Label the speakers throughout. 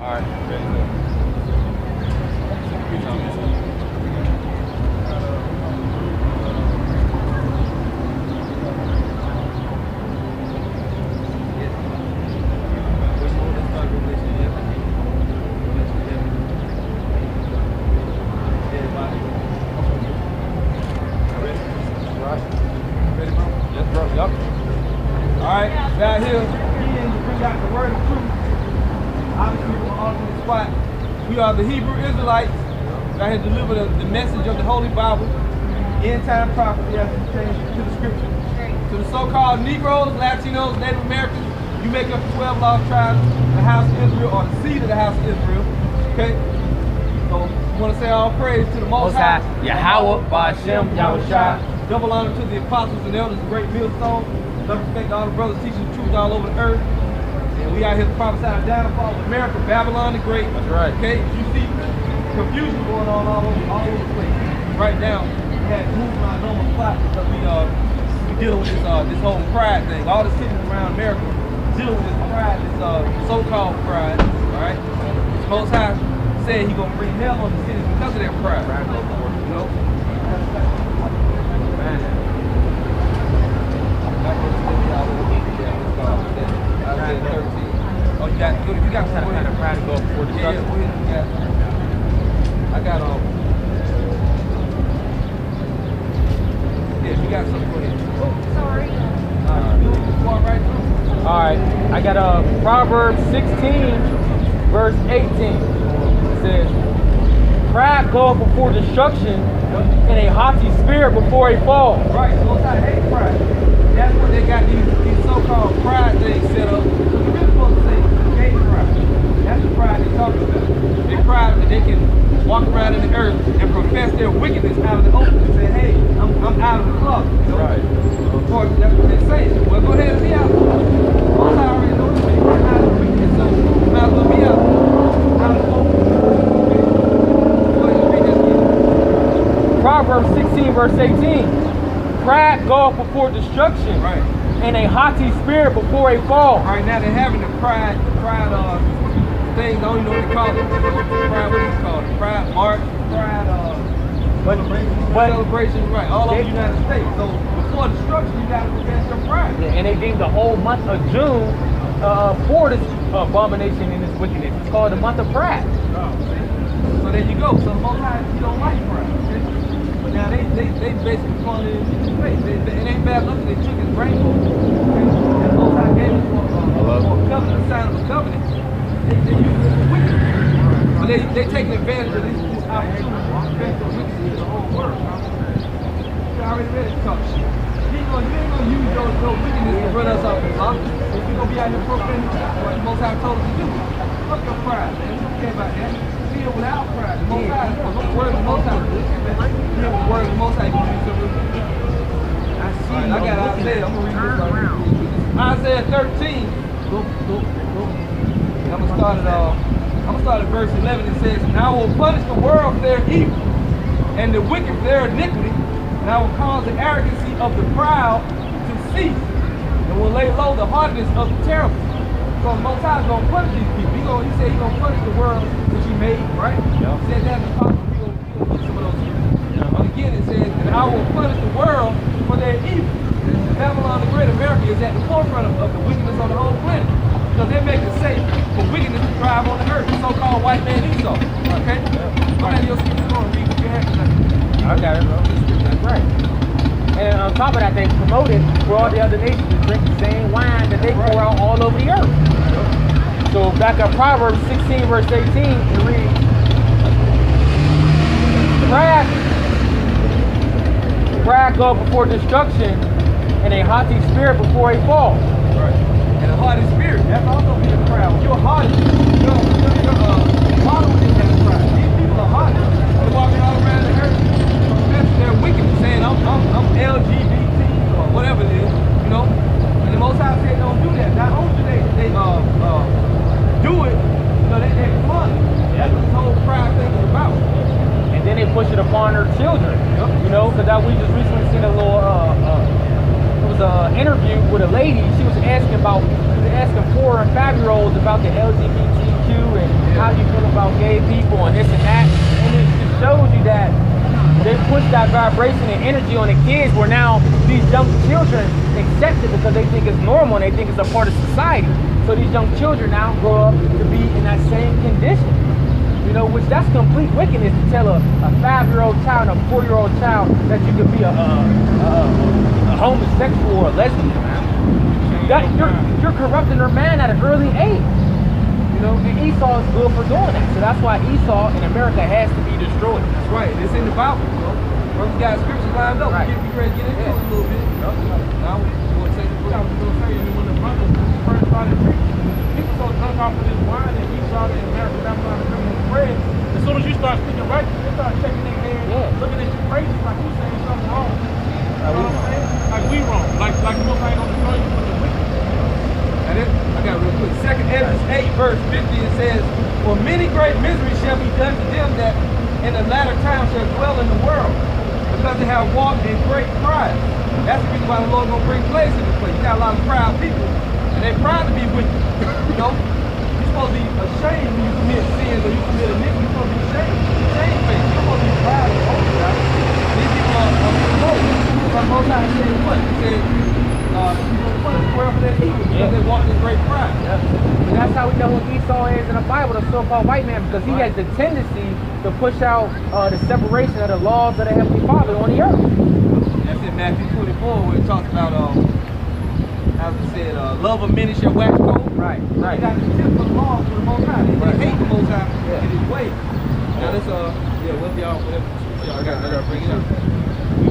Speaker 1: Out here, again, to bring out the word of truth. Obviously, we're all in the spot. We are the Hebrew Israelites. Got here to deliver the message of the Holy Bible, end-time prophecy as it pertains to the Scripture. To the so-called Negroes, Latinos, Native Americans, you make up the 12 lost tribes, the house of Israel, or the seed of the house of Israel. Okay? So, we want to say all praise to the Most High.
Speaker 2: Yahweh, Ba'ashem, Yahushua.
Speaker 1: Double honor to the apostles and elders of Great Millstone. Love respect to all the brothers teaching the truth all over the earth. And we out here to prophesy the downfall of America, Babylon the Great.
Speaker 2: That's right.
Speaker 1: Okay, you see confusion going on all over the place. Right now, we had moved my normal plot because we dealing with this whole pride thing. All the cities around America dealing with this pride, this so-called pride. All right, the Most High said He gonna bring hell on the cities because of their pride. You know. Oh, you got some kind of pride to go before the destruction. I got yeah, you got something for you. Sorry. Walk right through.
Speaker 2: All right, I got Proverbs 16, verse 18. It says, "Pride goeth before destruction, and a haughty spirit before a fall."
Speaker 1: Right. So I hate pride. That's what they got these so-called pride things set up. So you're really supposed to say gay pride. That's the pride they're talking about. They pride that they can walk around in the earth and profess their wickedness out of the open and say, hey, I'm out of the club. You know? Right. Of course, that's what they're saying. Well, go ahead and be out. Most I already know that you're out of the wickedness, so you might as well be out of the open. Okay. Go ahead and read that again.
Speaker 2: Proverbs 16, verse 18. Pride goeth before destruction,
Speaker 1: right,
Speaker 2: and a haughty spirit before a fall.
Speaker 1: Right now they're having the pride things. I don't even know what they call it. Pride, what do you call it? Pride march, pride celebration, right? All over the United States. So before destruction, you got to prevent your pride.
Speaker 2: Yeah, and they deemed the whole month of June for this abomination and this wickedness. It's called the month of pride.
Speaker 1: So there you go. So most times you don't like pride. Now they basically calling it in his face. It ain't bad luck that they took his rainbow. And Most High gave us for a covenant, a sign of a covenant. They use it as wickedness. But they taking advantage of this opportunity to affect the wickedness to the whole world. You already read it, talk shit. You ain't gonna use your wickedness to run us off the block. If you're gonna be out here proclaiming what the Most High told us to do. Fuck your pride, man. You don't care about that. Feel without pride. The Most High, the word of the Most High. The word of the Most High. I see. I got Isaiah. I'm gonna read this. Isaiah 13. I'm gonna start at verse 11. It says, "And I will punish the world for their evil, and the wicked for their iniquity, and I will cause the arrogancy of the proud to cease, and will lay low the hardness of the terrible." So Most High is gonna punish these people. He said he's gonna punish the world which He made, right? Yeah. He said that in the Bible. We're gonna get some of those people. Yeah. But again, it says, "And I will punish the world for their evil." Babylon the Great, America, is at the forefront of the wickedness on the whole planet. Because they make it safe for wickedness to thrive on the earth, the so-called white man Esau. Okay? Go ahead, your scripture going to read what you have.
Speaker 2: I got it, bro. That's right. And on top of that, they promoted for all the other nations to drink the same wine that they pour out all over the earth. So back up Proverbs 16, verse 18, it reads, Pride goeth before destruction, and a haughty spirit before a fall.
Speaker 1: Right. And a haughty spirit, that's also being proud. When you're haughty, you're model in that pride. These people are haughty. They're walking all around the earth, they're wicked, saying I'm LGBT or whatever it is, you know. And the Most High said don't do that. Not only do they do it, you know, they fun. That's what this whole pride thing is about.
Speaker 2: And then they push it upon their children. Yep. You know, because we just recently seen a little it was an interview with a lady. She was asking 4 and 5-year-olds about the LGBTQ and gay people and this and that. And it just shows you that they push that vibration and energy on the kids where now these young children accept it because they think it's normal and they think it's a part of society. So these young children now grow up to be in that same condition. You know, which that's complete wickedness to tell a 5-year-old child, a 4-year-old child that you could be a homosexual or a lesbian, man. That you're corrupting their man at an early age. You know, and Esau is good for doing that. So that's why Esau in America has to be destroyed.
Speaker 1: That's right. It's in the Bible. You know? We got scriptures lined up.
Speaker 2: Right.
Speaker 1: We get ready to get into it a little bit. Now we want to say this. I was going to say, when the brothers first started preaching, people so drunk off of this wine and Esau in America, that's why they're coming in bread. As soon as you start speaking right, they start checking their head, looking at you crazy, like you saying something wrong. You know what I'm saying? Like we wrong. Like most ain't gonna destroy you for the wicked. And then I got real quick. 2nd Ezra 8 verse 50, it says, "For many great miseries shall be done to them that in the latter time shall dwell in the world, because they have walked in great pride." That's the reason why the Lord gonna bring plagues in this place. You got a lot of proud people, and they're proud to be wicked. You know, you're supposed to be ashamed when you commit sins or you commit iniquity. You're supposed to be ashamed. Shame face. You're supposed to be proud of the God. These people are promoted. But most times they say what? He said, he's gonna punish wherever they do because they walk in great pride.
Speaker 2: And that's how we know who Esau is in the Bible, the so-called white man, because he has the tendency to push out the separation of the laws of the Heavenly Father on the earth.
Speaker 1: That's in Matthew 24 where it talks about, as it said, love of many shall wax cold.
Speaker 2: Right.
Speaker 1: They got the tip of the laws for the Most High. They hate the Most High in His way. Now let's, whatever y'all got, bring it up.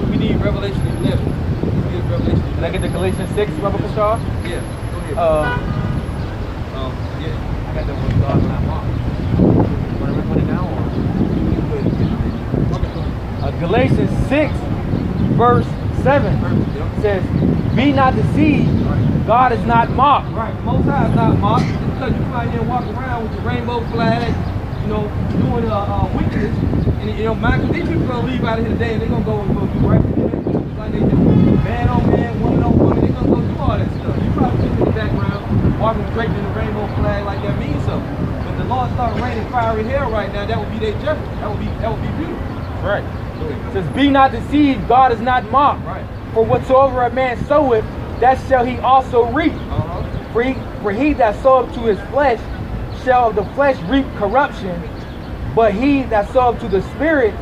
Speaker 1: We need Revelation 11. Let's get Revelation 11.
Speaker 2: Can I get the Galatians 6, Brother Shaw?
Speaker 1: Yeah, go ahead.
Speaker 2: I got that one God not marked. Want to put it down? Galatians 6, verse 7 says, "Be not deceived, God is not mocked."
Speaker 1: Right, Most High is not mocked. Just because you find here walking around with your rainbow flag, you know, doing wickedness, and you know, Michael, these people gonna leave out of here today, and they're gonna go and do right. Like they do, man on man, woman on woman, they're gonna go do all that stuff. You probably sit in the background, walking draped in the rainbow flag like that means something. But the Lord started raining fiery hell right now. That would be their judgment. That would be beautiful.
Speaker 2: Right. It says, "Be not deceived, God is not mocked.
Speaker 1: Right.
Speaker 2: For whatsoever a man soweth, that shall he also reap. For he that soweth to his flesh shall of the flesh reap corruption, but he that soweth to the Spirit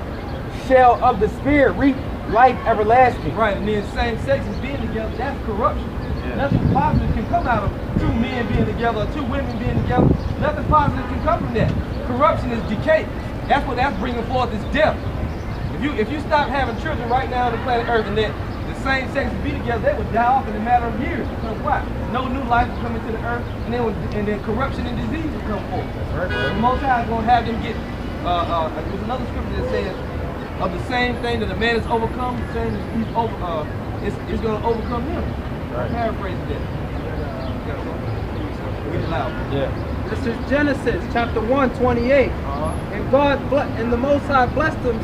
Speaker 2: shall of the Spirit reap life everlasting."
Speaker 1: Right, and then same sexes being together, that's corruption. Nothing positive can come out of 2 men being together or 2 women being together. Nothing positive can come from that. Corruption is decay. That's what that's bringing forth is death. If you stop having children right now on the planet Earth and let the same sex be together, they would die off in a matter of years. Because why? No new life will come into the earth, and then corruption and disease will come forth. Right. The Most High is going to have them get. There's another scripture that says, "Of the same thing that a man is overcome, the same he's over. It's going to overcome him." Right. Paraphrasing that. Read it loud.
Speaker 2: Yeah.
Speaker 3: This is Genesis chapter 1:28. And the Most High blessed them.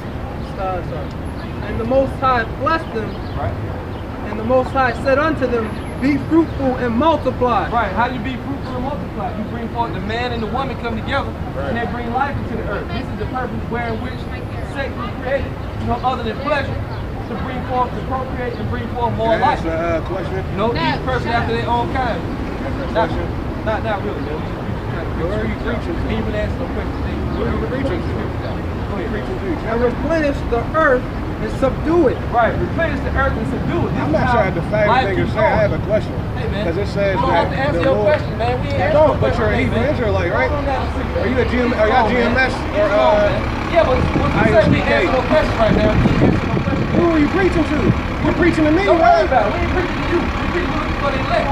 Speaker 3: And the Most High blessed them.
Speaker 1: Right.
Speaker 3: And the Most High said unto them, "Be fruitful and multiply."
Speaker 1: Right. How do you be fruitful and multiply? You bring forth the man and the woman come together, and they bring life into the earth. This is the purpose wherein which sex was created, no other than pleasure, to bring forth, to procreate, and bring forth more life.
Speaker 4: That's a question.
Speaker 1: No, each person after their own kind. Not really, man.
Speaker 4: Where are you preaching?
Speaker 1: He even asked no questions.
Speaker 4: Where are you preaching?
Speaker 3: And replenish the earth and subdue it.
Speaker 1: Right, replenish the earth and subdue it.
Speaker 4: I'm not trying to define anything you're saying. I have a question.
Speaker 1: Hey, man.
Speaker 4: Because it says
Speaker 1: you don't have to
Speaker 4: that
Speaker 1: answer
Speaker 4: the
Speaker 1: your
Speaker 4: Lord...
Speaker 1: question, man. We ain't
Speaker 4: Don't, but you're a Hebrew Israelite, right? Are you a GMS or
Speaker 1: yeah, but when you say we answer no question right now, we answer no question.
Speaker 4: who are you preaching to? You're preaching to me,
Speaker 1: Don't worry
Speaker 4: right?
Speaker 1: about it. We ain't preaching to you. We preaching for the elect.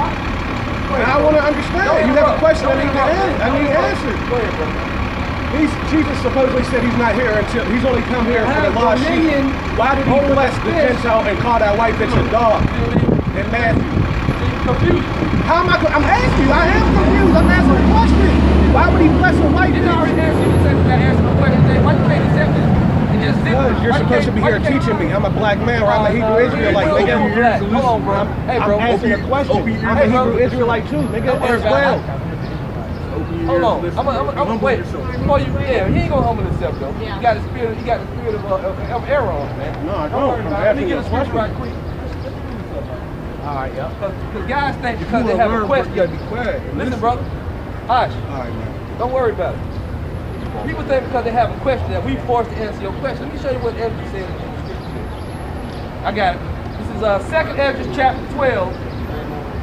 Speaker 4: I want to understand. You have a question I need answered.
Speaker 1: Go ahead, bro.
Speaker 4: Jesus supposedly said he's not here until he's only come here for the lost sheep. Why did he bless the Gentile and call that white bitch a dog in Matthew?
Speaker 1: Confused.
Speaker 4: How am I'm asking you. I am confused. I'm asking a question. Why would he bless a white bitch?
Speaker 1: You already answered. You said you got to answer no question. Why you can't accept it?
Speaker 4: Because you're supposed to be here teaching me. I'm a black man or I'm a Hebrew Israelite. Nigga.
Speaker 1: Hold on, bro. Hey, bro.
Speaker 4: I'm asking a question. I'm a Hebrew Israelite too, nigga, as well.
Speaker 1: Hold on.
Speaker 4: years.
Speaker 1: I'm wait. Before you, yeah, he ain't gonna humble himself though.
Speaker 5: Yeah.
Speaker 1: You got the spirit of error on him, man.
Speaker 4: No, I
Speaker 1: Don't worry
Speaker 4: don't.
Speaker 1: about it. Let me get a scripture right quick.
Speaker 2: All right, yep.
Speaker 1: Because guys think because they have a question.
Speaker 4: You gotta be quiet.
Speaker 1: Listen, brother. Hush.
Speaker 4: All right, man.
Speaker 1: Don't worry about it. People think because they have a question that we forced to answer your question. Let me show you what Ezra said in the scripture. I got it. This is 2nd Ezra chapter 12,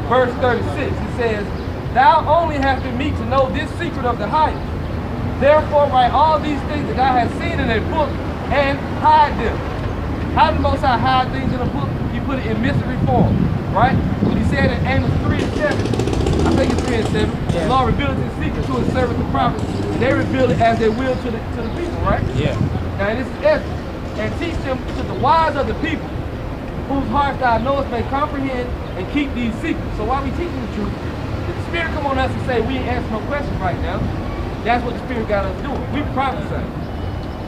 Speaker 1: verse 36. He says, "Thou only hast been meet to know this secret of the height. Therefore write all these things that thou hast seen in a book and hide them." How does the Most High hide things in a book? He put it in mystery form, right? When he said in Amos 3 and 7, I think it's 3 and 7, the Lord revealed his secret to his servants the prophets. They reveal it as they will to the people, right?
Speaker 2: Yeah.
Speaker 1: Now this is Ezra. And teach them to the wise of the people, whose hearts thou knowest may comprehend and keep these secrets. So while we teaching the truth, if the Spirit come on us and say we ain't answer no questions right now, that's what the Spirit got us doing. We prophesy.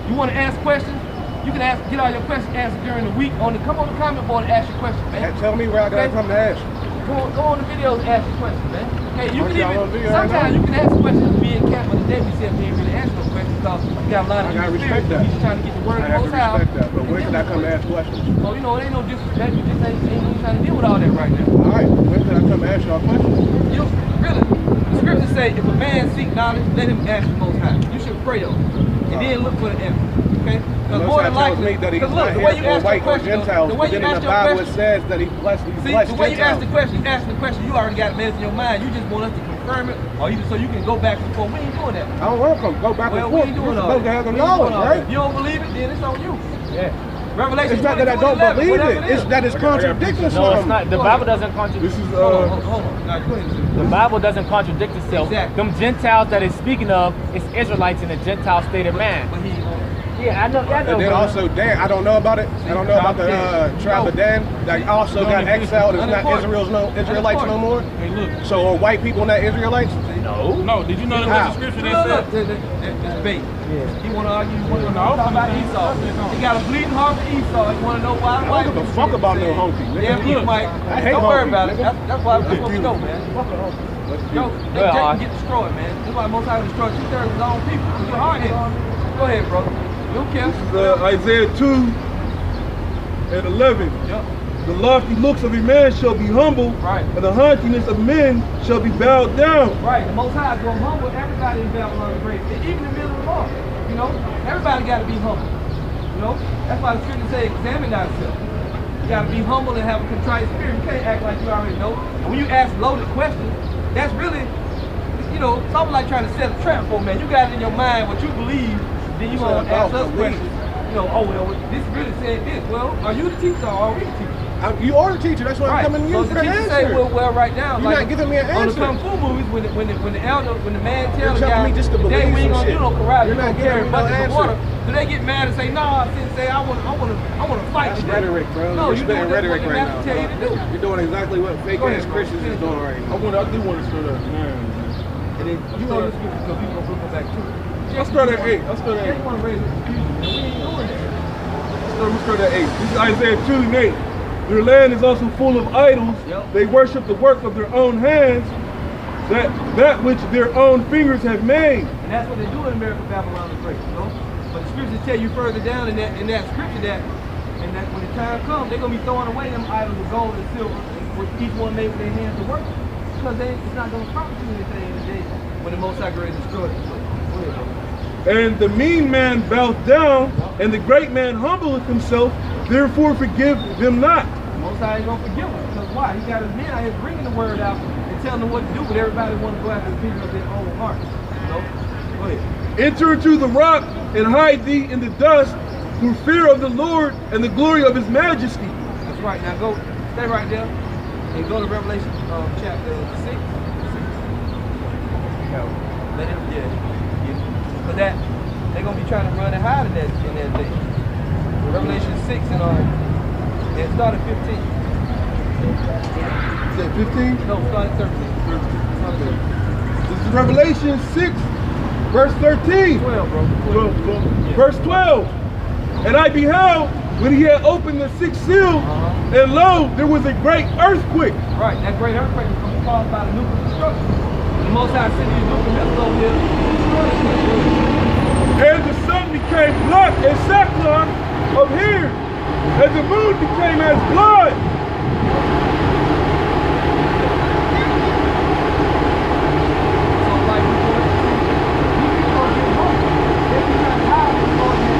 Speaker 1: You want to ask questions? You can ask, get all your questions answered during the week. Come on the comment board and ask your questions, man.
Speaker 4: Tell me where I gotta come to ask.
Speaker 1: Go on the videos and ask your questions, man. Okay, you can even,
Speaker 4: video
Speaker 1: sometimes you can ask questions to be in camp, but today we said we ain't really answer no questions because we got a lot of
Speaker 4: I gotta
Speaker 1: Spirit.
Speaker 4: respect that.
Speaker 1: He's trying to get the word
Speaker 4: I
Speaker 1: of
Speaker 4: have
Speaker 1: the
Speaker 4: to
Speaker 1: Most High.
Speaker 4: respect that, but when can I come to ask questions?
Speaker 1: So, you know, it ain't no disrespect. You just ain't trying to deal with all that right now.
Speaker 4: All right, when can I come to ask y'all questions?
Speaker 1: You know, really, the scriptures say if a man seek knowledge, let him ask the Most High. You should pray on it, and then look for the answer. Okay? Because more than likely,
Speaker 4: because
Speaker 1: look, the way you ask your question, the way you ask your
Speaker 4: Bible
Speaker 1: question,
Speaker 4: says that he blessed these
Speaker 1: see, the way you ask the question, you asking the question, you already got it made in your mind. You just want us to confirm it, or so you can go back and forth. We ain't doing that.
Speaker 4: I don't want to go back
Speaker 1: Well,
Speaker 4: and
Speaker 1: we
Speaker 4: forth.
Speaker 1: ain't
Speaker 4: You're
Speaker 1: doing all
Speaker 4: supposed to
Speaker 1: that.
Speaker 4: have the
Speaker 1: We ain't doing
Speaker 4: knowledge,
Speaker 1: all
Speaker 4: right?
Speaker 1: that. You don't believe it, then it's on you.
Speaker 2: Yeah.
Speaker 1: Revelation
Speaker 4: It's not that I don't
Speaker 1: 22:11,
Speaker 4: believe
Speaker 1: whatever
Speaker 4: it. It's that it's contradicting
Speaker 2: No, it's
Speaker 4: something.
Speaker 2: not. The Bible doesn't contradict.
Speaker 4: This is
Speaker 1: Hold on. Now, go ahead.
Speaker 2: The Bible doesn't contradict itself.
Speaker 1: Exactly.
Speaker 2: Them Gentiles that it's speaking of, it's Israelites in a Gentile state of man.
Speaker 1: But he,
Speaker 2: Yeah, I know.
Speaker 4: And then also Dan, I don't know about it. I don't know about the tribe of Dan that also got exiled. It's not Israelites no more.
Speaker 3: Hey, look.
Speaker 4: So are white people not Israelites?
Speaker 2: No.
Speaker 3: No, did you know that was a scripture that said?
Speaker 1: it's bait.
Speaker 2: Yeah.
Speaker 1: He want to argue, you want to talk about Esau. He got a bleeding heart for Esau. You want to know why?
Speaker 4: I don't give a fuck about no honky.
Speaker 1: Yeah,
Speaker 4: Nigga.
Speaker 1: look, Mike.
Speaker 4: I hate
Speaker 1: Don't worry
Speaker 4: honky,
Speaker 1: about it.
Speaker 4: nigga.
Speaker 1: That's why what we know, man.
Speaker 4: Fuck a honky.
Speaker 1: Yo, they can get destroyed, man. That's why most times destroy 2/3 of his own people. You're hard-headed. Go ahead, brother. You don't care.
Speaker 6: This is Isaiah 2 and 11.
Speaker 1: Yep.
Speaker 6: The lofty looks of a man shall be humble,
Speaker 1: Right.
Speaker 6: and the haughtiness of men shall be bowed down.
Speaker 1: Right. The Most High is going to humble everybody in Babylon the Great. Even in the middle of the law. You know, everybody got to be humble. You know, that's why the scripture say examine thyself. You got to be humble and have a contrite spirit. You can't act like you already know. And when you ask loaded questions, that's really, you know, something like trying to set a trap for a man. You got it in your mind what you believe, then you're going to ask us questions. You know, oh, well, this really said this. Well, are you the teacher or are we the teacher?
Speaker 4: You are the teacher. That's why I'm coming to you
Speaker 1: So
Speaker 4: for
Speaker 1: the
Speaker 4: the
Speaker 1: teacher say,
Speaker 4: answer.
Speaker 1: well, right now,
Speaker 4: You're not giving me an
Speaker 1: on the
Speaker 4: answer.
Speaker 1: Kung Fu movies, when the man tells the
Speaker 4: You're telling
Speaker 1: guy,
Speaker 4: me just to
Speaker 1: today
Speaker 4: believe
Speaker 1: we ain't
Speaker 4: some
Speaker 1: gonna do
Speaker 4: shit.
Speaker 1: no karate,
Speaker 4: You're
Speaker 1: you're
Speaker 4: not
Speaker 1: gonna carry
Speaker 4: giving me no
Speaker 1: buckets of
Speaker 4: answer.
Speaker 1: water. Do they get mad and say, nah, Sensei, I want to fight
Speaker 4: That's
Speaker 1: today?
Speaker 4: rhetoric, bro.
Speaker 1: No,
Speaker 4: You're
Speaker 1: you're
Speaker 4: spitting
Speaker 1: doing
Speaker 4: rhetoric
Speaker 1: what the
Speaker 4: right
Speaker 1: master tell you to do.
Speaker 4: now. You're doing exactly what fake
Speaker 1: Go ahead,
Speaker 4: ass
Speaker 1: bro.
Speaker 4: Christians is doing right now.
Speaker 6: I do want to start at 9.
Speaker 1: And then you know this because people gonna go back to it.
Speaker 6: I'll start at 8. I'll start at 8.
Speaker 1: They want to raise it, and we ain't doing that.
Speaker 6: Let's start at 8. This is Isaiah 2 and 8. Their land is also full of idols.
Speaker 1: Yep.
Speaker 6: They worship the work of their own hands, that which their own fingers have made.
Speaker 1: And that's what they do in America, Babylon the Great, you know? But the scriptures tell you further down in that scripture that when the time comes, they're going to be throwing away them idols of gold and silver, which each one made with their hands to work. Because it's not going to profit you anything in the day when the Most High Great destroys it. Go ahead, bro.
Speaker 6: And the mean man boweth down, and the great man humbleth himself, therefore forgive them not.
Speaker 1: The Most High ain't going to forgive them. Because why? He got his men out here bringing the word out and telling them what to do, but everybody wants to go after the people of their own heart. You know? Go ahead.
Speaker 6: Enter into the rock and hide thee in the dust through fear of the Lord and the glory of his majesty.
Speaker 1: That's right. Now go, stay right there and go to Revelation chapter 6. Let it, yeah. But that, they're going to be trying to run and hide in that day. Revelation 6 and start at 15.
Speaker 6: Is that 15?
Speaker 1: No, start at 13.
Speaker 6: This is Revelation 6, verse 13.
Speaker 1: 12, bro. 12.
Speaker 6: Verse 12. And I beheld when he had opened the sixth seal, and lo, there was a great earthquake.
Speaker 1: Right, that great earthquake was going to be caused by the nuclear destruction. The Most High sent these new missiles over here.
Speaker 6: And the sun became black as sackcloth of hair, and the moon became as blood.
Speaker 1: So like we going to get home. Every time how we going to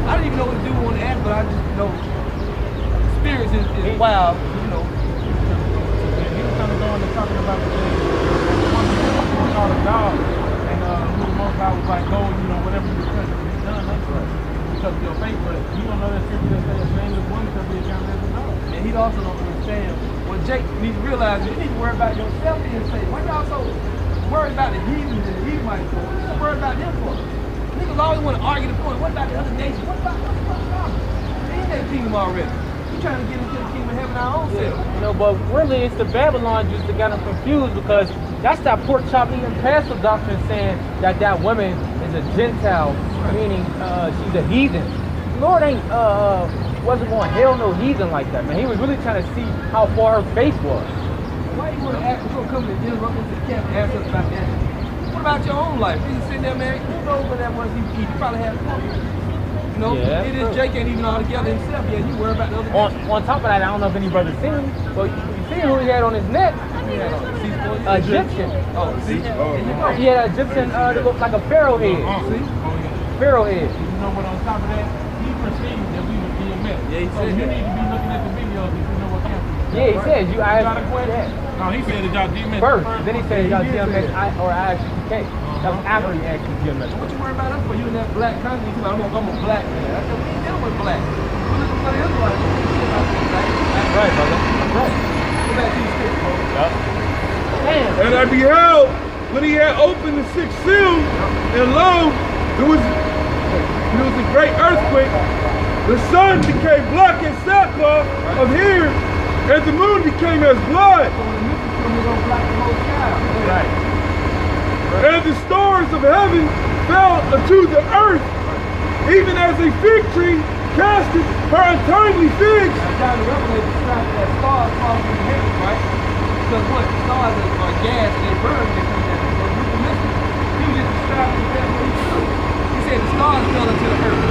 Speaker 1: I don't even know what to do on the app, but I just know spirits is wild, you know.
Speaker 2: He was kind of going to talking about the called a dog, and who the most I was like, go, you know, whatever you touch, it's done, that's right. Because of your faith, but you don't know that scripture that says the name is one because he accounted as a dog.
Speaker 1: And he also don't understand what Jake needs to realize is you need to worry about yourself being saved. Why y'all so worried about the heathens and the Edomites for? What you worried about them for? Niggas always want to argue the point. What about the other nations? What about they in that kingdom already? We trying to get into the kingdom of heaven our own self.
Speaker 2: You know, but really it's the Babylon Jews that got them confused because that's that pork chop eating pastor doctrine saying that that woman is a Gentile, meaning she's a heathen. Lord ain't wasn't going to hell no heathen like that, man. He was really trying to see how far her faith was.
Speaker 1: Why you want to ask, you want to come to the interrupt us to the camp and ask us about that? What about your own life? You sitting there, man, you know what that was he eat. You probably had fun. You know,
Speaker 2: Yeah,
Speaker 1: it is Jake ain't even all together himself yet. You worry about the other
Speaker 2: On top of that, I don't know if any brothers seen him, but you see who he had on his neck? Egyptian.
Speaker 1: Oh, see?
Speaker 2: He had an Egyptian that looked like a pharaoh head.
Speaker 1: See?
Speaker 2: Pharaoh head.
Speaker 5: You know what? On top of that, he perceived that we was being met.
Speaker 1: Yeah, he
Speaker 5: so
Speaker 1: said
Speaker 5: you
Speaker 1: that.
Speaker 5: need to be looking at the videos if you know what campus.
Speaker 2: Yeah, he said you
Speaker 5: got a
Speaker 2: ISUK.
Speaker 5: question? No, he said that y'all DMS
Speaker 2: First, then he said y'all GMS or ISUK. That was after he asked you GMS.
Speaker 1: What you worry about us for? You in that black country? You I'm a black man. I said, we ain't dealing with black. We looking for the Israelites. We ain't shit about this, right?
Speaker 2: Right, brother. Right.
Speaker 1: Go back to your script, bro.
Speaker 2: Yup. Damn.
Speaker 6: And I beheld when he had opened the sixth seal, and lo, there was a great earthquake. The sun became black as sackcloth of hair, and the moon became as blood.
Speaker 1: So when the missus come, we're gonna block the whole child.
Speaker 2: Right.
Speaker 6: And the stars of heaven fell unto the earth, even as a fig tree casteth her untimely figs.
Speaker 1: Now, John the Revelator described that stars fall from heaven, right? Because what? Stars are gas and they burn when they come down. So you can listen. He was just describing exactly what he took. He said the stars fell into the earth.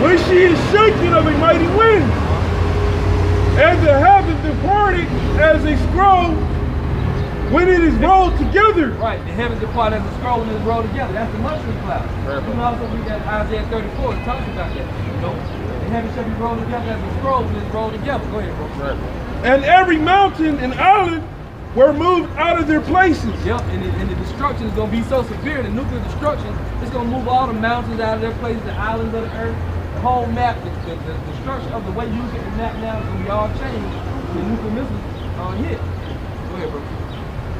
Speaker 6: When she is shaken of a mighty wind, and the heaven departed as a scroll when it is rolled together.
Speaker 1: Right, the heavens depart as a scroll and is rolled together. That's the mushroom cloud. You can also read that Isaiah 34. It talks about that. You know, the heavens shall be rolled together as a scroll and is rolled together. Go ahead, bro.
Speaker 2: Right.
Speaker 6: And every mountain and island were moved out of their places.
Speaker 1: Yep, and the destruction is going to be so severe, the nuclear destruction, it's going to move all the mountains out of their places, the islands of the earth, the whole map, the destruction of the way you get the map now is going to be all changed when the nuclear missiles hit. Go ahead, bro.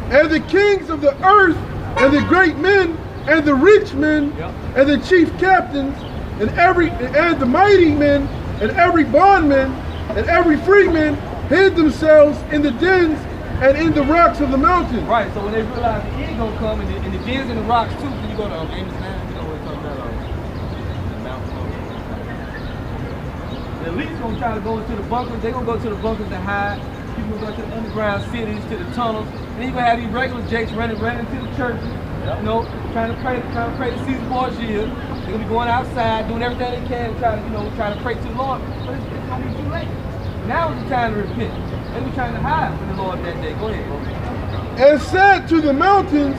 Speaker 6: And the kings of the earth, and the great men, and the rich men, and the chief captains, and the mighty men, and every bondman, and every freeman hid themselves in the dens and in the rocks of the mountain.
Speaker 1: Right, so when they realize the end gonna come, and the dens and the rocks too, then you go to Amos 9, you know what it's talking about, the mountain. The elite's gonna try to go into the bunkers, they're gonna go to the bunkers to hide. People gonna go to the underground cities, to the tunnels. And then you're gonna have these regular jakes running into the churches, you know, trying to pray to Caesar Borgia. They're gonna be going outside, doing everything they can to try to pray to the Lord. But it's gonna be too late. Now is the time to repent. They be trying to hide from the Lord that day. Go ahead, bro.
Speaker 6: And said to the mountains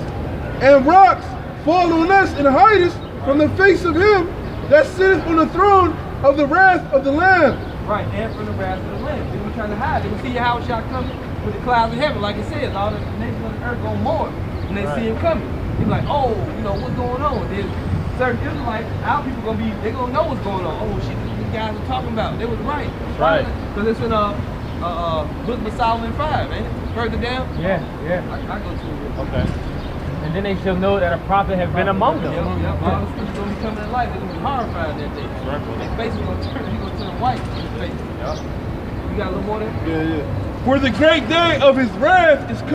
Speaker 6: and rocks, fall on us and hide us from the face of him that sitteth on the throne of the wrath of the Lamb.
Speaker 1: Right, and from the wrath of the Lamb. They were trying to hide. They would see Yahushua coming with the clouds of heaven. Like it says, all the nations of the earth gonna mourn when they see him coming. He's like, oh, you know, what's going on? There's certain Israelites, our people they're gonna know what's going on. Oh shit, these guys are talking about. They was right.
Speaker 2: Right.
Speaker 1: Because it's in Book of Solomon 5, ain't it? Further down?
Speaker 2: Yeah.
Speaker 1: I go to it.
Speaker 2: Okay. And then they shall know that a prophet has been among them.
Speaker 1: All the scriptures gonna be coming to life. They're gonna be horrified that day. Their face is gonna turn. He's gonna turn white in his face. You got a little more there?
Speaker 6: Yeah. For the great day of his wrath is coming.